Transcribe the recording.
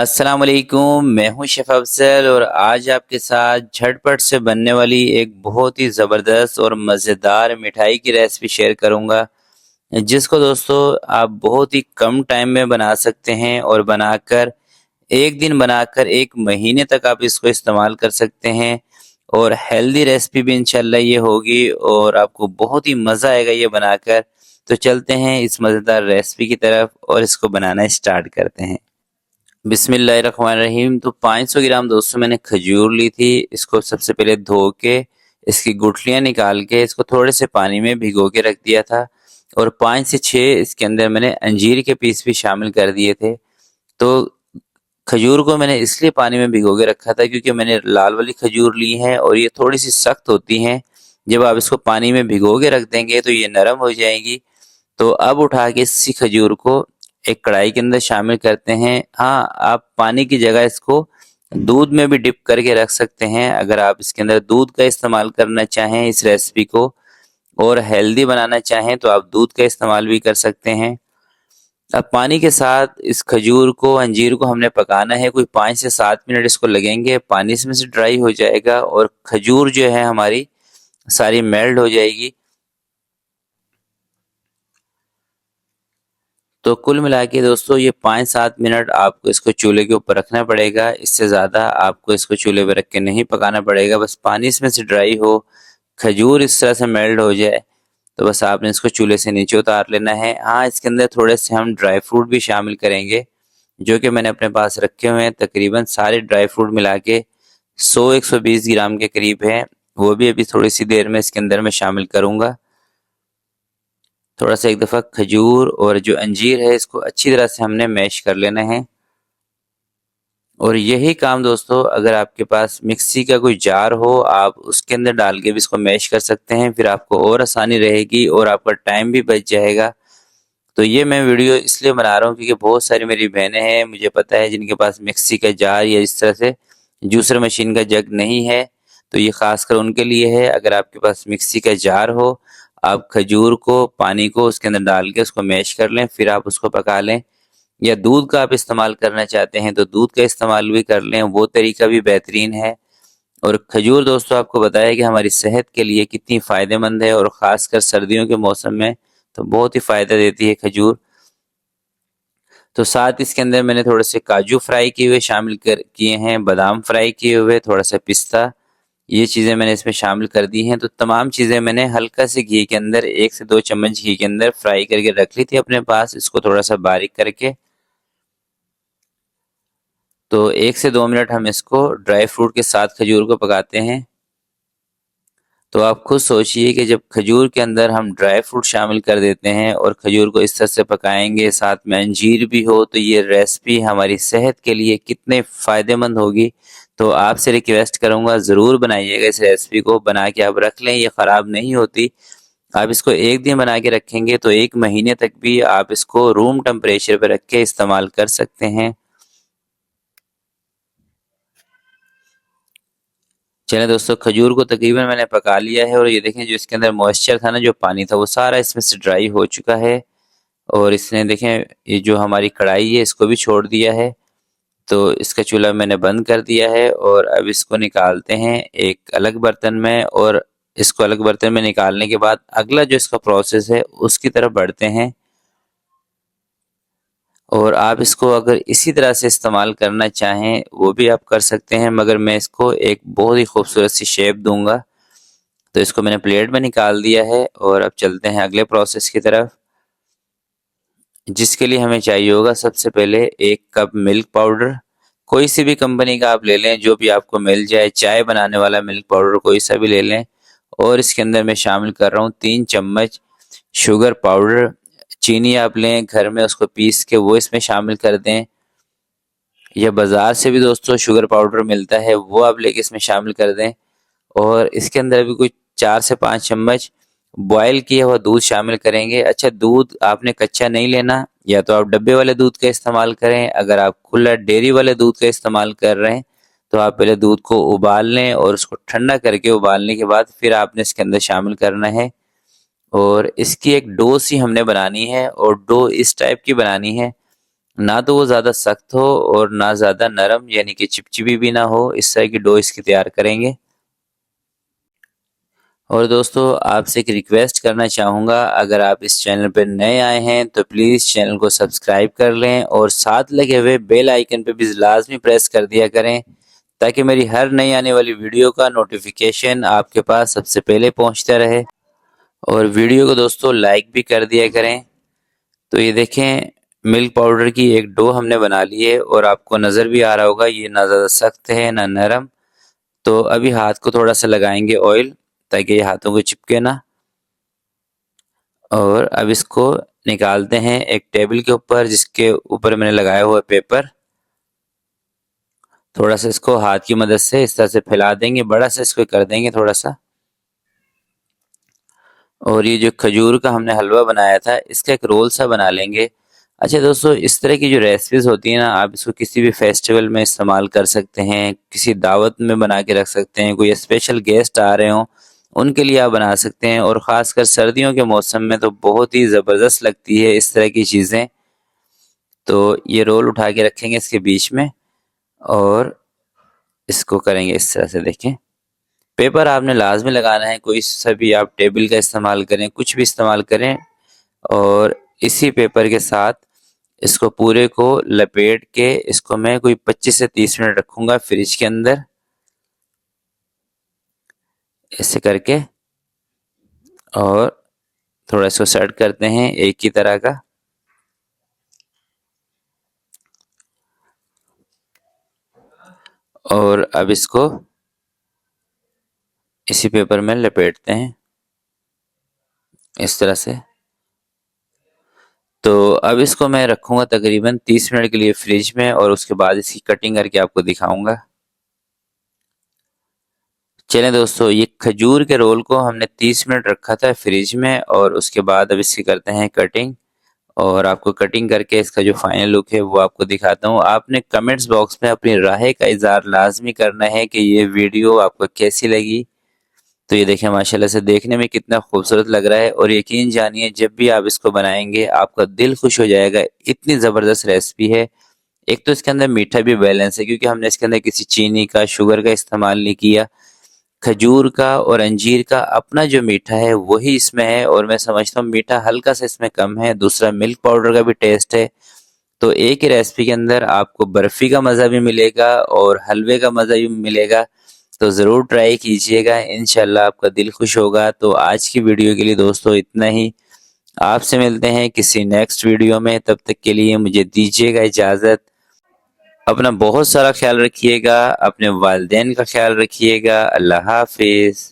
अस्सलाम वालेकुम, मैं हूं शेफ अफजल और आज आपके साथ झटपट से बनने वाली एक बहुत ही ज़बरदस्त और मज़ेदार मिठाई की रेसिपी शेयर करूंगा, जिसको दोस्तों आप बहुत ही कम टाइम में बना सकते हैं और बनाकर एक दिन बनाकर एक महीने तक आप इसको इस्तेमाल कर सकते हैं। और हेल्दी रेसिपी भी इंशाल्लाह ये होगी और आपको बहुत ही मज़ा आएगा ये बनाकर। तो चलते हैं इस मज़ेदार रेसिपी की तरफ और इसको बनाना स्टार्ट करते हैं। बिस्मिल्लाहिर्रहमानिर्रहीम। तो 500 ग्राम दोस्तों मैंने खजूर ली थी। इसको सबसे पहले धो के इसकी गुठलियाँ निकाल के इसको थोड़े से पानी में भिगो के रख दिया था और 5 से 6 इसके अंदर मैंने अंजीर के पीस भी शामिल कर दिए थे। तो खजूर को मैंने इसलिए पानी में भिगो के रखा था क्योंकि मैंने लाल वाली खजूर ली है और ये थोड़ी सी सख्त होती हैं। जब आप इसको पानी में भिगो के रख देंगे तो ये नरम हो जाएगी। तो अब उठा के इसी खजूर को एक कढ़ाई के अंदर शामिल करते हैं। हाँ, आप पानी की जगह इसको दूध में भी डिप करके रख सकते हैं। अगर आप इसके अंदर दूध का इस्तेमाल करना चाहें इस रेसिपी को और हेल्दी बनाना चाहें तो आप दूध का इस्तेमाल भी कर सकते हैं। अब पानी के साथ इस खजूर को अंजीर को हमने पकाना है। कोई 5 से 7 मिनट इसको लगेंगे। पानी इसमें से ड्राई हो जाएगा और खजूर जो है हमारी सारी मेल्ट हो जाएगी। तो कुल मिला के दोस्तों ये 5-7 मिनट आपको इसको चूल्हे के ऊपर रखना पड़ेगा। इससे ज़्यादा आपको इसको चूल्हे पे रख के नहीं पकाना पड़ेगा। बस पानी इसमें से ड्राई हो, खजूर इस तरह से मेल्ट हो जाए तो बस आपने इसको चूल्हे से नीचे उतार लेना है। हाँ, इसके अंदर थोड़े से हम ड्राई फ्रूट भी शामिल करेंगे जो कि मैंने अपने पास रखे हुए हैं। तकरीबन सारे ड्राई फ्रूट मिला के 100-120 ग्राम के करीब है। वो भी अभी थोड़ी सी देर में इसके अंदर मैं शामिल करूँगा। थोड़ा सा एक दफ़ा खजूर और जो अंजीर है इसको अच्छी तरह से हमने मैश कर लेना है। और यही काम दोस्तों अगर आपके पास मिक्सी का कोई जार हो आप उसके अंदर डाल के भी इसको मैश कर सकते हैं। फिर आपको और आसानी रहेगी और आपका टाइम भी बच जाएगा। तो ये मैं वीडियो इसलिए बना रहा हूँ क्योंकि बहुत सारी मेरी बहनें हैं, मुझे पता है, जिनके पास मिक्सी का जार या इस तरह से जूसर मशीन का जग नहीं है। तो ये खासकर उनके लिए है। अगर आपके पास मिक्सी का जार हो आप खजूर को पानी को उसके अंदर डाल के उसको मैश कर लें, फिर आप उसको पका लें। या दूध का आप इस्तेमाल करना चाहते हैं तो दूध का इस्तेमाल भी कर लें, वो तरीका भी बेहतरीन है। और खजूर दोस्तों आपको बताया कि हमारी सेहत के लिए कितनी फ़ायदेमंद है और ख़ासकर सर्दियों के मौसम में तो बहुत ही फ़ायदा देती है खजूर। तो साथ इसके अंदर मैंने थोड़े से काजू फ्राई किए हुए शामिल कर किए हैं, बादाम फ्राई किए हुए, थोड़ा सा पिस्ता, ये चीज़ें मैंने इसमें शामिल कर दी हैं। तो तमाम चीज़ें मैंने हल्का से घी के अंदर 1 से 2 चम्मच घी के अंदर फ्राई करके रख ली थी अपने पास, इसको थोड़ा सा बारीक करके। तो 1 से 2 मिनट हम इसको ड्राई फ्रूट के साथ खजूर को पकाते हैं। तो आप खुद सोचिए कि जब खजूर के अंदर हम ड्राई फ्रूट शामिल कर देते हैं और खजूर को इस तरह से पकाएंगे, साथ में अंजीर भी हो, तो ये रेसिपी हमारी सेहत के लिए कितने फ़ायदेमंद होगी। तो आपसे रिक्वेस्ट करूंगा ज़रूर बनाइएगा इस रेसिपी को, बना के आप रख लें, ये ख़राब नहीं होती। आप इसको एक दिन बना के रखेंगे तो एक महीने तक भी आप इसको रूम टेम्परेचर पर रख के इस्तेमाल कर सकते हैं। चलें दोस्तों, खजूर को तकरीबन मैंने पका लिया है और ये देखें जो इसके अंदर मॉइस्चर था ना, जो पानी था, वो सारा इसमें से ड्राई हो चुका है। और इसने देखें ये जो हमारी कढ़ाई है इसको भी छोड़ दिया है। तो इसका चूल्हा मैंने बंद कर दिया है और अब इसको निकालते हैं एक अलग बर्तन में। और इसको अलग बर्तन में निकालने के बाद अगला जो इसका प्रोसेस है उसकी तरफ बढ़ते हैं। और आप इसको अगर इसी तरह से इस्तेमाल करना चाहें वो भी आप कर सकते हैं, मगर मैं इसको एक बहुत ही खूबसूरत सी शेप दूंगा। तो इसको मैंने प्लेट में निकाल दिया है और अब चलते हैं अगले प्रोसेस की तरफ, जिसके लिए हमें चाहिए होगा सबसे पहले 1 कप मिल्क पाउडर। कोई सी भी कंपनी का आप ले लें, जो भी आपको मिल जाए, चाय बनाने वाला मिल्क पाउडर कोई सा भी ले लें। और इसके अंदर मैं शामिल कर रहा हूँ 3 चम्मच शुगर पाउडर। चीनी आप लें घर में, उसको पीस के वो इसमें शामिल कर दें, या बाज़ार से भी दोस्तों शुगर पाउडर मिलता है, वो आप लेके इसमें शामिल कर दें। और इसके अंदर भी कुछ 4 से 5 चम्मच बॉयल किया हुआ दूध शामिल करेंगे। अच्छा, दूध आपने कच्चा नहीं लेना, या तो आप डब्बे वाले दूध का इस्तेमाल करें। अगर आप खुला डेयरी वाले दूध का इस्तेमाल कर रहे हैं तो आप पहले दूध को उबाल लें और उसको ठंडा करके उबालने के बाद फिर आपने इसके अंदर शामिल करना है। और इसकी एक डो सी हमने बनानी है और डो इस टाइप की बनानी है ना तो वो ज़्यादा सख्त हो और ना ज़्यादा नरम यानी कि चिपचिपी भी ना हो, इस तरह की डो इसकी तैयार करेंगे। और दोस्तों आपसे एक रिक्वेस्ट करना चाहूँगा, अगर आप इस चैनल पर नए आए हैं तो प्लीज़ चैनल को सब्सक्राइब कर लें और साथ लगे हुए बेल आइकन पे भी लाजमी प्रेस कर दिया करें, ताकि मेरी हर नई आने वाली वीडियो का नोटिफिकेशन आपके पास सबसे पहले पहुंचता रहे। और वीडियो को दोस्तों लाइक भी कर दिया करें। तो ये देखें, मिल्क पाउडर की एक डो हमने बना ली है और आपको नज़र भी आ रहा होगा ये ना ज़्यादा सख्त है ना नरम। तो अभी हाथ को थोड़ा सा लगाएंगे ऑयल, ताकि ये हाथों को चिपके ना। और अब इसको निकालते हैं एक टेबल के ऊपर, जिसके ऊपर मैंने लगाया हुआ पेपर। थोड़ा सा इसको हाथ की मदद से इस तरह से फैला देंगे, बड़ा सा इसको कर देंगे थोड़ा सा। और ये जो खजूर का हमने हलवा बनाया था, इसका एक रोल सा बना लेंगे। अच्छा दोस्तों, इस तरह की जो रेसिपीज होती है ना, आप इसको किसी भी फेस्टिवल में इस्तेमाल कर सकते हैं, किसी दावत में बना के रख सकते हैं, कोई स्पेशल गेस्ट आ रहे हों उनके लिए आप बना सकते हैं। और ख़ासकर सर्दियों के मौसम में तो बहुत ही ज़बरदस्त लगती है इस तरह की चीज़ें। तो ये रोल उठा के रखेंगे इसके बीच में और इसको करेंगे इस तरह से। देखें, पेपर आपने लाजमी लगाना है, कोई सा भी आप टेबल का इस्तेमाल करें, कुछ भी इस्तेमाल करें। और इसी पेपर के साथ इसको पूरे को लपेट के इसको मैं कोई 25 से 30 मिनट रखूंगा फ्रिज के अंदर, ऐसे करके। और थोड़ा इसको सेट करते हैं एक ही तरह का। और अब इसको इसी पेपर में लपेटते हैं इस तरह से। तो अब इसको मैं रखूंगा तकरीबन 30 मिनट के लिए फ्रिज में, और उसके बाद इसकी कटिंग करके आपको दिखाऊंगा। चलें दोस्तों, ये खजूर के रोल को हमने 30 मिनट रखा था फ्रिज में, और उसके बाद अब इसकी करते हैं कटिंग। और आपको कटिंग करके इसका जो फाइनल लुक है वो आपको दिखाता हूँ। आपने कमेंट्स बॉक्स में अपनी राय का इजहार लाजमी करना है कि ये वीडियो आपको कैसी लगी। तो ये देखें, माशाल्लाह से देखने में कितना खूबसूरत लग रहा है, और यकीन जानिए जब भी आप इसको बनाएंगे आपका दिल खुश हो जाएगा, इतनी ज़बरदस्त रेसिपी है। एक तो इसके अंदर मीठा भी बैलेंस है, क्योंकि हमने इसके अंदर किसी चीनी का, शुगर का इस्तेमाल नहीं किया। खजूर का और अंजीर का अपना जो मीठा है वही इसमें है, और मैं समझता हूँ मीठा हल्का सा इसमें कम है। दूसरा, मिल्क पाउडर का भी टेस्ट है। तो एक ही रेसिपी के अंदर आपको बर्फी का मज़ा भी मिलेगा और हलवे का मज़ा भी मिलेगा। तो ज़रूर ट्राई कीजिएगा, इंशाल्लाह आपका दिल खुश होगा। तो आज की वीडियो के लिए दोस्तों इतना ही। आपसे मिलते हैं किसी नेक्स्ट वीडियो में, तब तक के लिए मुझे दीजिएगा इजाज़त। अपना बहुत सारा ख्याल रखिएगा, अपने वालिदैन का ख्याल रखिएगा। अल्लाह हाफिज़।